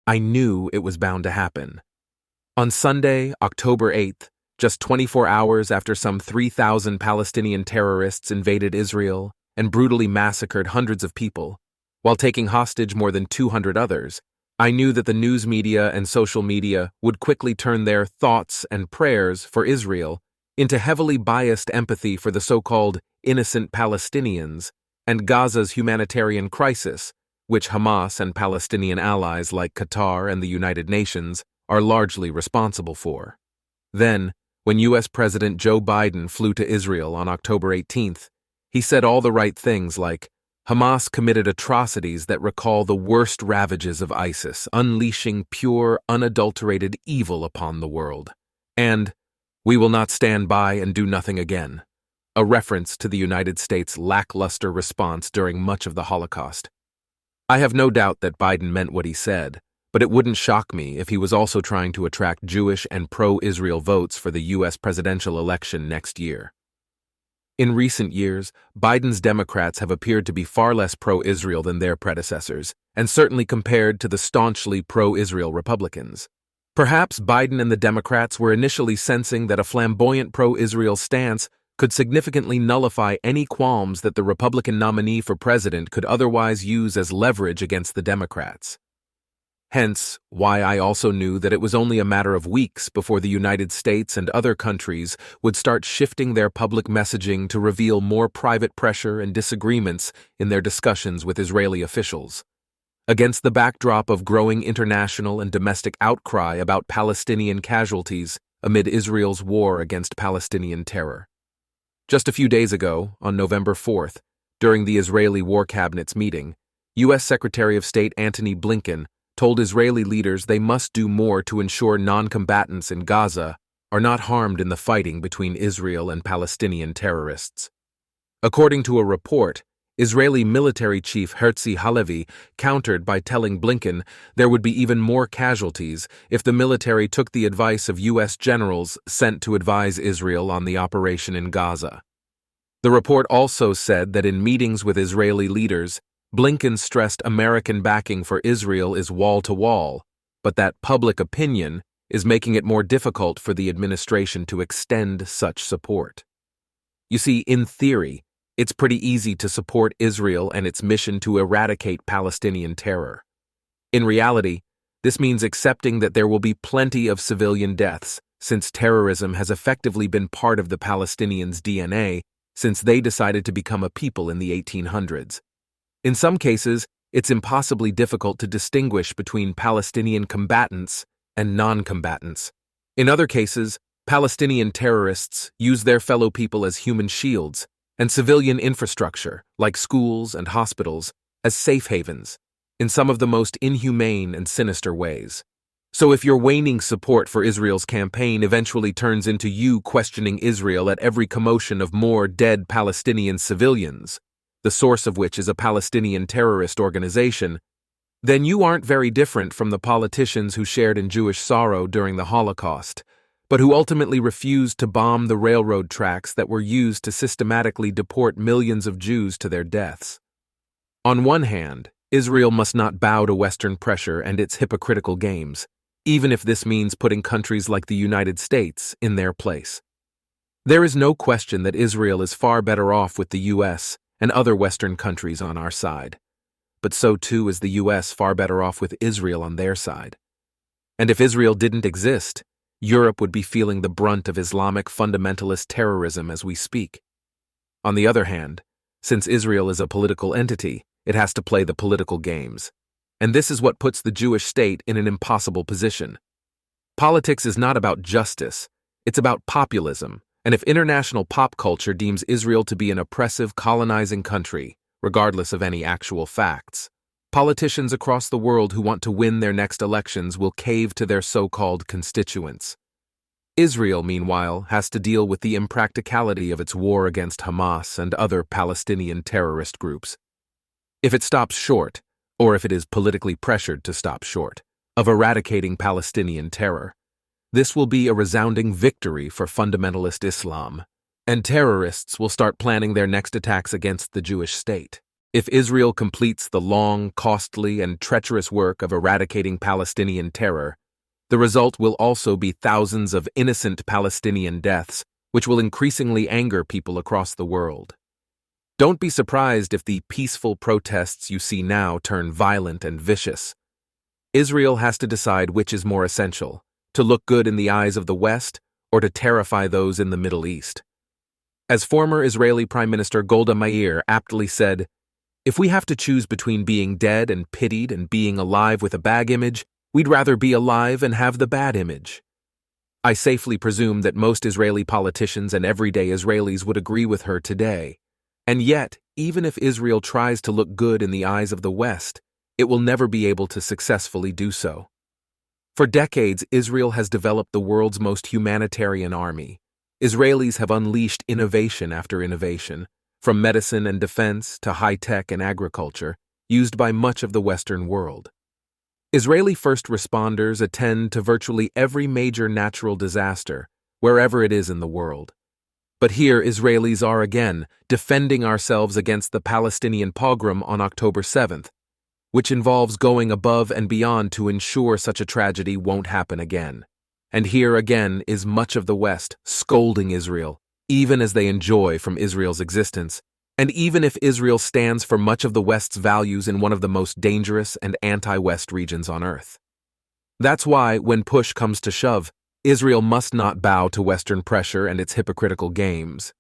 I knew it was bound to happen. On Sunday, October 8th, just 24 hours after some 3,000 Palestinian terrorists invaded Israel and brutally massacred hundreds of people, while taking hostage more than 200 others, I knew that the news media and social media would quickly turn their thoughts and prayers for Israel into heavily biased empathy for the so-called innocent Palestinians and Gaza's humanitarian crisis, which Hamas and Palestinian allies like Qatar and the United Nations are largely responsible for. Then, when U.S. President Joe Biden flew to Israel on October 18th, he said all the right things like, Hamas committed atrocities that recall the worst ravages of ISIS, unleashing pure, unadulterated evil upon the world. And, we will not stand by and do nothing again, a reference to the United States' lackluster response during much of the Holocaust. I have no doubt that Biden meant what he said, but it wouldn't shock me if he was also trying to attract Jewish and pro-Israel votes for the U.S. presidential election next year. In recent years, Biden's Democrats have appeared to be far less pro-Israel than their predecessors, and certainly compared to the staunchly pro-Israel Republicans. Perhaps Biden and the Democrats were initially sensing that a flamboyant pro-Israel stance could significantly nullify any qualms that the Republican nominee for president could otherwise use as leverage against the Democrats. Hence, why I also knew that it was only a matter of weeks before the United States and other countries would start shifting their public messaging to reveal more private pressure and disagreements in their discussions with Israeli officials. Against the backdrop of growing international and domestic outcry about Palestinian casualties amid Israel's war against Palestinian terror. Just a few days ago, on November 4th, during the Israeli War Cabinet's meeting, U.S. Secretary of State Antony Blinken told Israeli leaders they must do more to ensure non-combatants in Gaza are not harmed in the fighting between Israel and Palestinian terrorists. According to a report, Israeli military chief Herzi Halevi countered by telling Blinken there would be even more casualties if the military took the advice of U.S. generals sent to advise Israel on the operation in Gaza. The report also said that in meetings with Israeli leaders, Blinken stressed American backing for Israel is wall-to-wall, but that public opinion is making it more difficult for the administration to extend such support. You see, in theory, it's pretty easy to support Israel and its mission to eradicate Palestinian terror. In reality, this means accepting that there will be plenty of civilian deaths, since terrorism has effectively been part of the Palestinians' DNA since they decided to become a people in the 1800s. In some cases, it's impossibly difficult to distinguish between Palestinian combatants and non-combatants. In other cases, Palestinian terrorists use their fellow people as human shields, and civilian infrastructure, like schools and hospitals, as safe havens, in some of the most inhumane and sinister ways. So if your waning support for Israel's campaign eventually turns into you questioning Israel at every commotion of more dead Palestinian civilians, the source of which is a Palestinian terrorist organization, then you aren't very different from the politicians who shared in Jewish sorrow during the Holocaust, but who ultimately refused to bomb the railroad tracks that were used to systematically deport millions of Jews to their deaths. On one hand, Israel must not bow to Western pressure and its hypocritical games, even if this means putting countries like the United States in their place. There is no question that Israel is far better off with the U.S. and other Western countries on our side. But so too is the U.S. far better off with Israel on their side. And if Israel didn't exist, Europe would be feeling the brunt of Islamic fundamentalist terrorism as we speak. On the other hand, since Israel is a political entity, it has to play the political games. And this is what puts the Jewish state in an impossible position. Politics is not about justice, it's about populism. And if international pop culture deems Israel to be an oppressive, colonizing country, regardless of any actual facts, politicians across the world who want to win their next elections will cave to their so-called constituents. Israel, meanwhile, has to deal with the impracticality of its war against Hamas and other Palestinian terrorist groups. If it stops short, or if it is politically pressured to stop short, of eradicating Palestinian terror, this will be a resounding victory for fundamentalist Islam, and terrorists will start planning their next attacks against the Jewish state. If Israel completes the long, costly, and treacherous work of eradicating Palestinian terror, the result will also be thousands of innocent Palestinian deaths, which will increasingly anger people across the world. Don't be surprised if the peaceful protests you see now turn violent and vicious. Israel has to decide which is more essential, to look good in the eyes of the West or to terrify those in the Middle East. As former Israeli Prime Minister Golda Meir aptly said, "If we have to choose between being dead and pitied and being alive with a bad image, we'd rather be alive and have the bad image." I safely presume that most Israeli politicians and everyday Israelis would agree with her today. And yet, even if Israel tries to look good in the eyes of the West, it will never be able to successfully do so. For decades, Israel has developed the world's most humanitarian army. Israelis have unleashed innovation after innovation, from medicine and defense to high-tech and agriculture, used by much of the Western world. Israeli first responders attend to virtually every major natural disaster, wherever it is in the world. But here Israelis are again, defending ourselves against the Palestinian pogrom on October 7th, which involves going above and beyond to ensure such a tragedy won't happen again. And here again is much of the West scolding Israel, even as they enjoy from Israel's existence, and even if Israel stands for much of the West's values in one of the most dangerous and anti-West regions on Earth. That's why, when push comes to shove, Israel must not bow to Western pressure and its hypocritical games.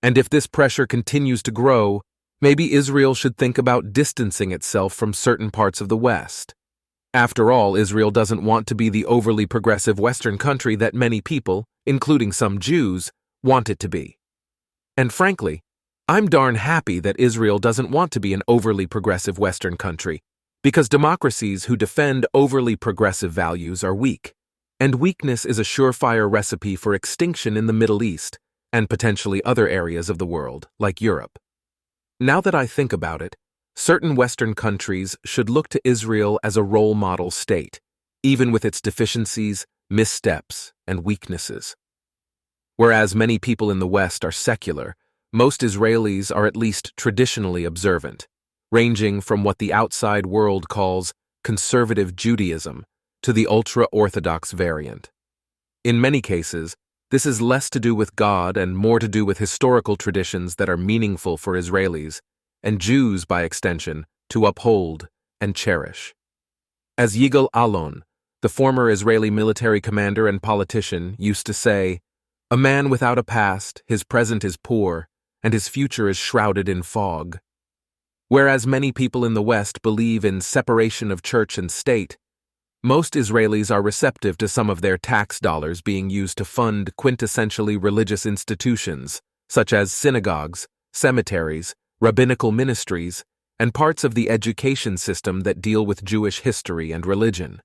And if this pressure continues to grow, maybe Israel should think about distancing itself from certain parts of the West. After all, Israel doesn't want to be the overly progressive Western country that many people, including some Jews, want it to be. And frankly, I'm darn happy that Israel doesn't want to be an overly progressive Western country, because democracies who defend overly progressive values are weak, and weakness is a surefire recipe for extinction in the Middle East and potentially other areas of the world, like Europe. Now that I think about it, certain Western countries should look to Israel as a role model state, even with its deficiencies, missteps, and weaknesses. Whereas many people in the West are secular, most Israelis are at least traditionally observant, ranging from what the outside world calls conservative Judaism to the ultra-Orthodox variant. In many cases, this is less to do with God and more to do with historical traditions that are meaningful for Israelis, and Jews, by extension, to uphold and cherish. As Yigal Allon, the former Israeli military commander and politician, used to say, "A man without a past, his present is poor, and his future is shrouded in fog." Whereas many people in the West believe in separation of church and state, most Israelis are receptive to some of their tax dollars being used to fund quintessentially religious institutions, such as synagogues, cemeteries, rabbinical ministries, and parts of the education system that deal with Jewish history and religion.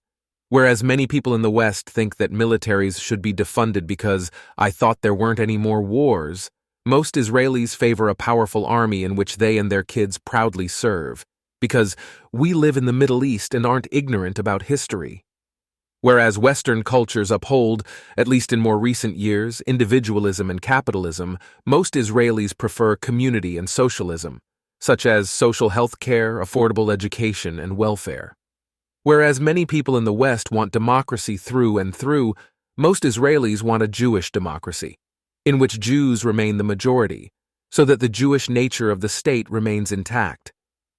Whereas many people in the West think that militaries should be defunded because I thought there weren't any more wars, most Israelis favor a powerful army in which they and their kids proudly serve, because we live in the Middle East and aren't ignorant about history. Whereas Western cultures uphold, at least in more recent years, individualism and capitalism, most Israelis prefer community and socialism, such as social health care, affordable education, and welfare. Whereas many people in the West want democracy through and through, most Israelis want a Jewish democracy, in which Jews remain the majority, so that the Jewish nature of the state remains intact.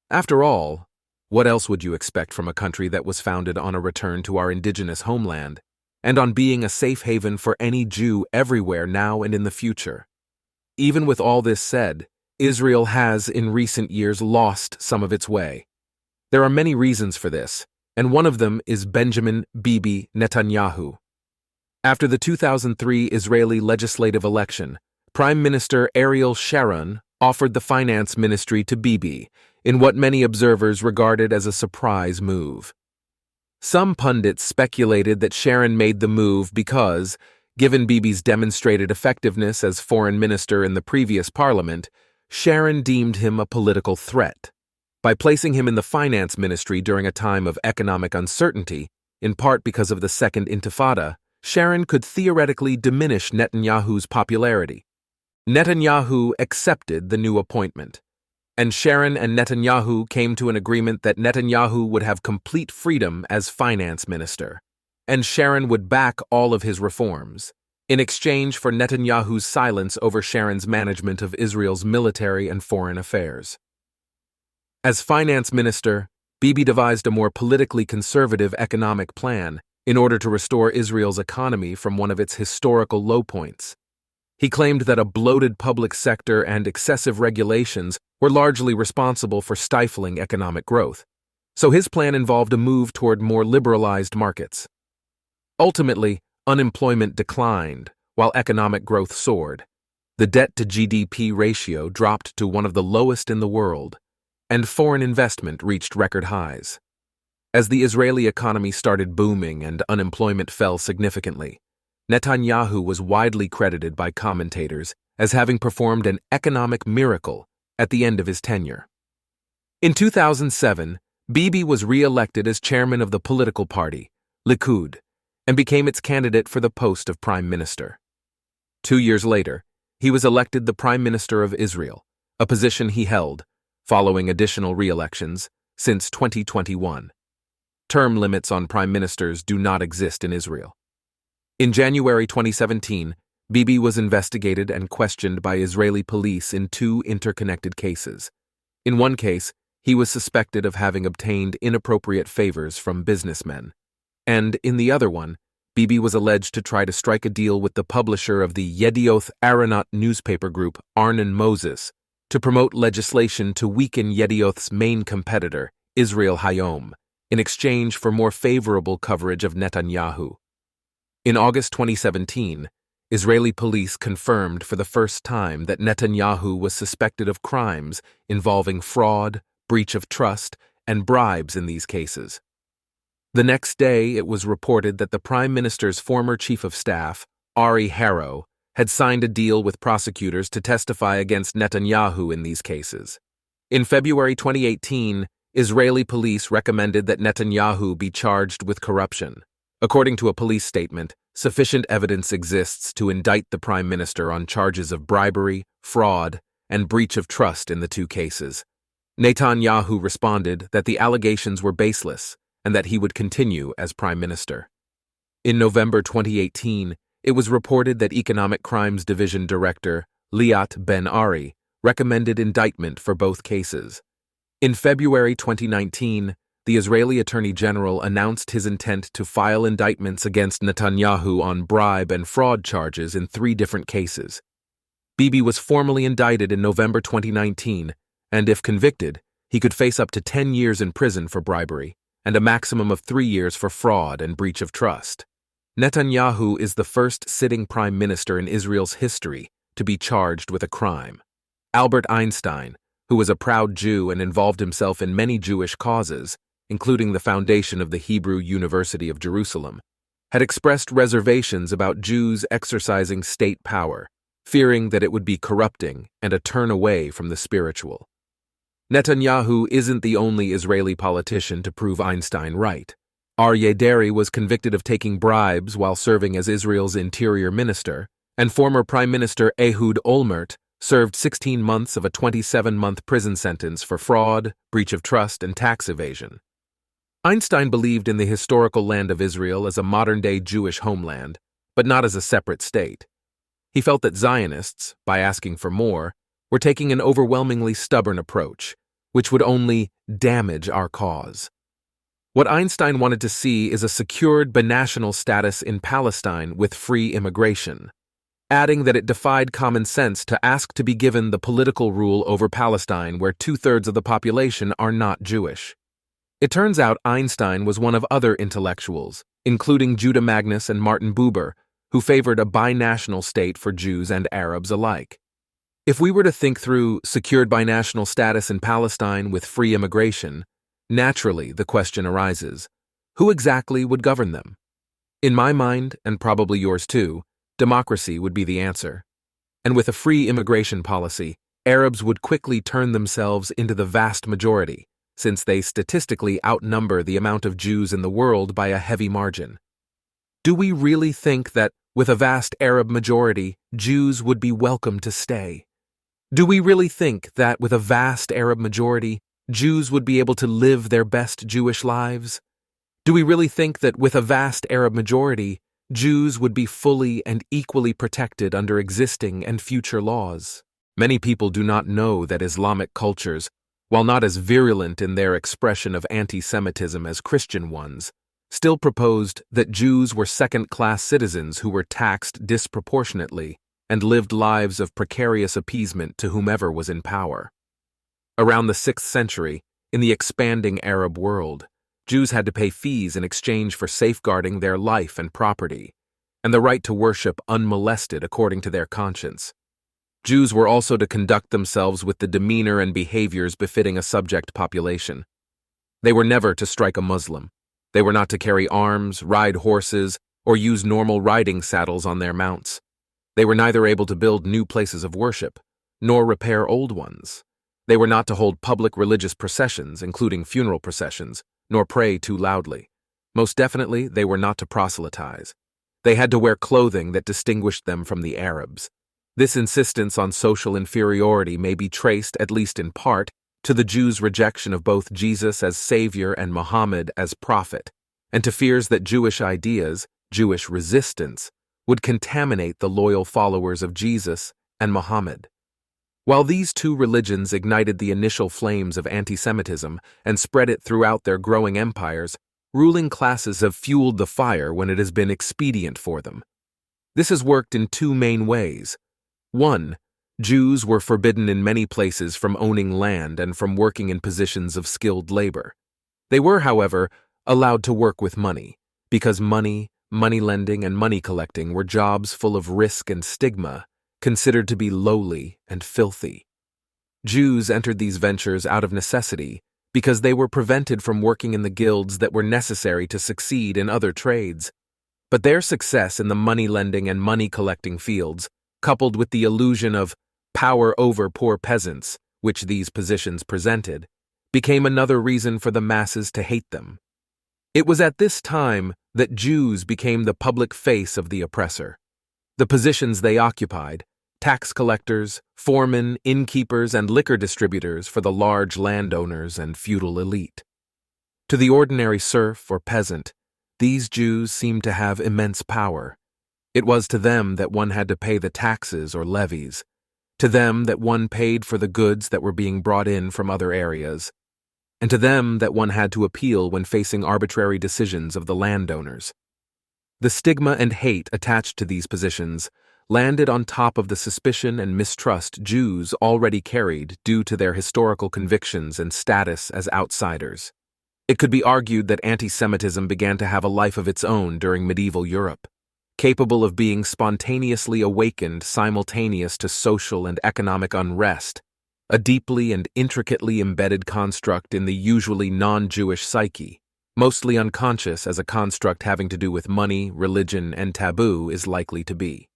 After all, what else would you expect from a country that was founded on a return to our indigenous homeland, and on being a safe haven for any Jew everywhere now and in the future? Even with all this said, Israel has, in recent years, lost some of its way. There are many reasons for this, and one of them is Benjamin "Bibi" Netanyahu. After the 2003 Israeli legislative election, Prime Minister Ariel Sharon offered the finance ministry to Bibi, in what many observers regarded as a surprise move. Some pundits speculated that Sharon made the move because, given Bibi's demonstrated effectiveness as foreign minister in the previous parliament, Sharon deemed him a political threat. By placing him in the finance ministry during a time of economic uncertainty, in part because of the Second Intifada, Sharon could theoretically diminish Netanyahu's popularity. Netanyahu accepted the new appointment. and Sharon and Netanyahu came to an agreement that Netanyahu would have complete freedom as finance minister, and Sharon would back all of his reforms, in exchange for Netanyahu's silence over Sharon's management of Israel's military and foreign affairs. As finance minister, Bibi devised a more politically conservative economic plan in order to restore Israel's economy from one of its historical low points. He claimed that a bloated public sector and excessive regulations were largely responsible for stifling economic growth, so his plan involved a move toward more liberalized markets. Ultimately, unemployment declined while economic growth soared. The debt-to-GDP ratio dropped to one of the lowest in the world, and foreign investment reached record highs. As the Israeli economy started booming and unemployment fell significantly, Netanyahu was widely credited by commentators as having performed an economic miracle at the end of his tenure. In 2007, Bibi was re-elected as chairman of the political party, Likud, and became its candidate for the post of prime minister. 2 years later, he was elected the prime minister of Israel, a position he held, following additional re-elections, since 2021. Term limits on prime ministers do not exist in Israel. In January 2017, Bibi was investigated and questioned by Israeli police in 2 interconnected cases. In one case, he was suspected of having obtained inappropriate favors from businessmen. And in the other one, Bibi was alleged to try to strike a deal with the publisher of the Yedioth Aharonot newspaper group, Arnon Moses, to promote legislation to weaken Yedioth's main competitor, Israel Hayom, in exchange for more favorable coverage of Netanyahu. In August 2017, Israeli police confirmed for the first time that Netanyahu was suspected of crimes involving fraud, breach of trust, and bribes in these cases. The next day, it was reported that the Prime Minister's former chief of staff, Ari Harrow, had signed a deal with prosecutors to testify against Netanyahu in these cases. In February 2018, Israeli police recommended that Netanyahu be charged with corruption. According to a police statement, sufficient evidence exists to indict the prime minister on charges of bribery, fraud, and breach of trust in the 2 cases. Netanyahu responded that the allegations were baseless and that he would continue as prime minister. In November 2018, it was reported that Economic Crimes Division Director Liat Ben-Ari recommended indictment for both cases. In February 2019, the Israeli Attorney General announced his intent to file indictments against Netanyahu on bribe and fraud charges in 3 different cases. Bibi was formally indicted in November 2019, and if convicted, he could face up to 10 years in prison for bribery and a maximum of 3 years for fraud and breach of trust. Netanyahu is the first sitting prime minister in Israel's history to be charged with a crime. Albert Einstein, who was a proud Jew and involved himself in many Jewish causes, including the foundation of the Hebrew University of Jerusalem, had expressed reservations about Jews exercising state power, fearing that it would be corrupting and a turn away from the spiritual. Netanyahu isn't the only Israeli politician to prove Einstein right. Aryeh Deri was convicted of taking bribes while serving as Israel's interior minister, and former Prime Minister Ehud Olmert served 16 months of a 27-month prison sentence for fraud, breach of trust, and tax evasion. Einstein believed in the historical land of Israel as a modern-day Jewish homeland, but not as a separate state. He felt that Zionists, by asking for more, were taking an overwhelmingly stubborn approach, which would only damage our cause. What Einstein wanted to see is a secured binational status in Palestine with free immigration, adding that it defied common sense to ask to be given the political rule over Palestine where 2/3 of the population are not Jewish. It turns out Einstein was one of other intellectuals, including Judah Magnus and Martin Buber, who favored a binational state for Jews and Arabs alike. If we were to think through secured binational status in Palestine with free immigration, naturally the question arises, who exactly would govern them? In my mind, and probably yours too, democracy would be the answer. And with a free immigration policy, Arabs would quickly turn themselves into the vast majority, since they statistically outnumber the amount of Jews in the world by a heavy margin. Do we really think that, with a vast Arab majority, Jews would be welcome to stay? Do we really think that with a vast Arab majority, Jews would be able to live their best Jewish lives? Do we really think that with a vast Arab majority, Jews would be fully and equally protected under existing and future laws? Many people do not know that Islamic cultures, while not as virulent in their expression of anti-Semitism as Christian ones, still proposed that Jews were second-class citizens who were taxed disproportionately and lived lives of precarious appeasement to whomever was in power. Around the 6th century, in the expanding Arab world, Jews had to pay fees in exchange for safeguarding their life and property, and the right to worship unmolested according to their conscience. Jews were also to conduct themselves with the demeanor and behaviors befitting a subject population. They were never to strike a Muslim. They were not to carry arms, ride horses, or use normal riding saddles on their mounts. They were neither able to build new places of worship, nor repair old ones. They were not to hold public religious processions, including funeral processions, nor pray too loudly. Most definitely, they were not to proselytize. They had to wear clothing that distinguished them from the Arabs. This insistence on social inferiority may be traced, at least in part, to the Jews' rejection of both Jesus as Savior and Muhammad as prophet, and to fears that Jewish ideas, Jewish resistance, would contaminate the loyal followers of Jesus and Muhammad. While these two religions ignited the initial flames of anti-Semitism and spread it throughout their growing empires, ruling classes have fueled the fire when it has been expedient for them. This has worked in two main ways. 1. Jews were forbidden in many places from owning land and from working in positions of skilled labor. They were, however, allowed to work with money, because money lending, and money collecting were jobs full of risk and stigma, considered to be lowly and filthy. Jews entered these ventures out of necessity because they were prevented from working in the guilds that were necessary to succeed in other trades. But their success in the money lending and money collecting fields, coupled with the illusion of power over poor peasants, which these positions presented, became another reason for the masses to hate them. It was at this time that Jews became the public face of the oppressor. The positions they occupied, tax collectors, foremen, innkeepers, and liquor distributors for the large landowners and feudal elite. To the ordinary serf or peasant, these Jews seemed to have immense power. It was to them that one had to pay the taxes or levies, to them that one paid for the goods that were being brought in from other areas, and to them that one had to appeal when facing arbitrary decisions of the landowners. The stigma and hate attached to these positions landed on top of the suspicion and mistrust Jews already carried due to their historical convictions and status as outsiders. It could be argued that anti-Semitism began to have a life of its own during medieval Europe, capable of being spontaneously awakened simultaneous to social and economic unrest, a deeply and intricately embedded construct in the usually non-Jewish psyche, mostly unconscious as a construct having to do with money, religion, and taboo is likely to be.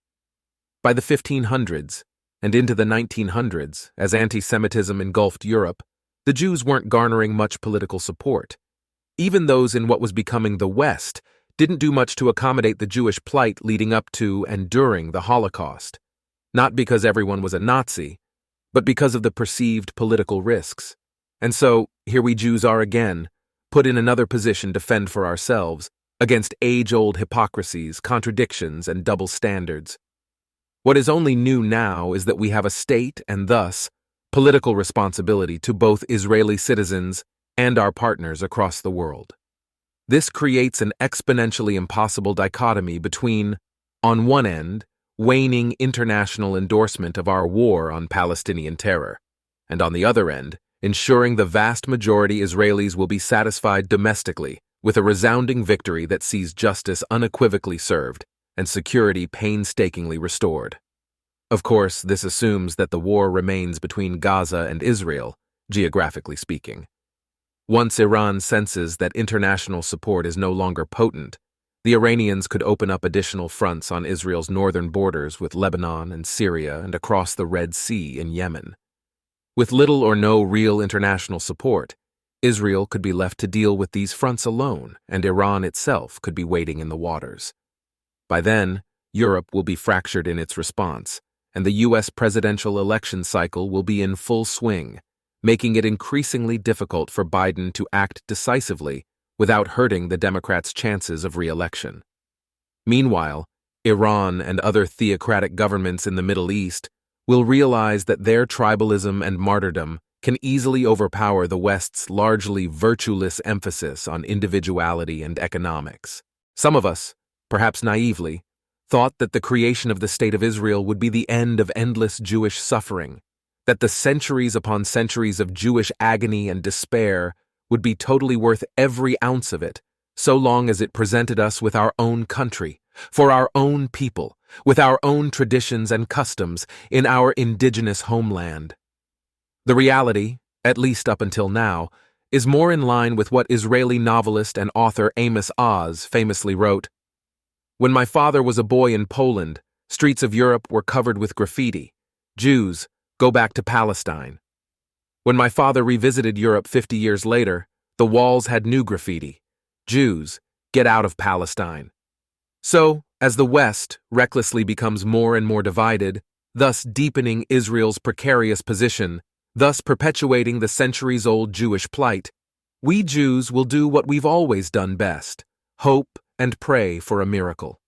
By the 1500s, and into the 1900s, as anti-Semitism engulfed Europe, the Jews weren't garnering much political support. Even those in what was becoming the West didn't do much to accommodate the Jewish plight leading up to and during the Holocaust, not because everyone was a Nazi, but because of the perceived political risks. And so, here we Jews are again, put in another position to fend for ourselves against age-old hypocrisies, contradictions, and double standards. What is only new now is that we have a state and thus political responsibility to both Israeli citizens and our partners across the world. This creates an exponentially impossible dichotomy between, on one end, waning international endorsement of our war on Palestinian terror, and on the other end, ensuring the vast majority Israelis will be satisfied domestically with a resounding victory that sees justice unequivocally served and security painstakingly restored. Of course, this assumes that the war remains between Gaza and Israel, geographically speaking. Once Iran senses that international support is no longer potent, the Iranians could open up additional fronts on Israel's northern borders with Lebanon and Syria and across the Red Sea in Yemen. With little or no real international support, Israel could be left to deal with these fronts alone, and Iran itself could be waiting in the waters. By then, Europe will be fractured in its response, and the U.S. presidential election cycle will be in full swing, making it increasingly difficult for Biden to act decisively without hurting the Democrats' chances of re-election. Meanwhile, Iran and other theocratic governments in the Middle East will realize that their tribalism and martyrdom can easily overpower the West's largely virtueless emphasis on individuality and economics. Some of us, perhaps naively, thought that the creation of the State of Israel would be the end of endless Jewish suffering, that the centuries upon centuries of Jewish agony and despair would be totally worth every ounce of it, so long as it presented us with our own country, for our own people, with our own traditions and customs in our indigenous homeland. The reality, at least up until now, is more in line with what Israeli novelist and author Amos Oz famously wrote. When my father was a boy in Poland, streets of Europe were covered with graffiti. Jews, go back to Palestine. When my father revisited Europe 50 years later, the walls had new graffiti. Jews, get out of Palestine. So, as the West recklessly becomes more and more divided, thus deepening Israel's precarious position, thus perpetuating the centuries-old Jewish plight, we Jews will do what we've always done best: hope and pray for a miracle.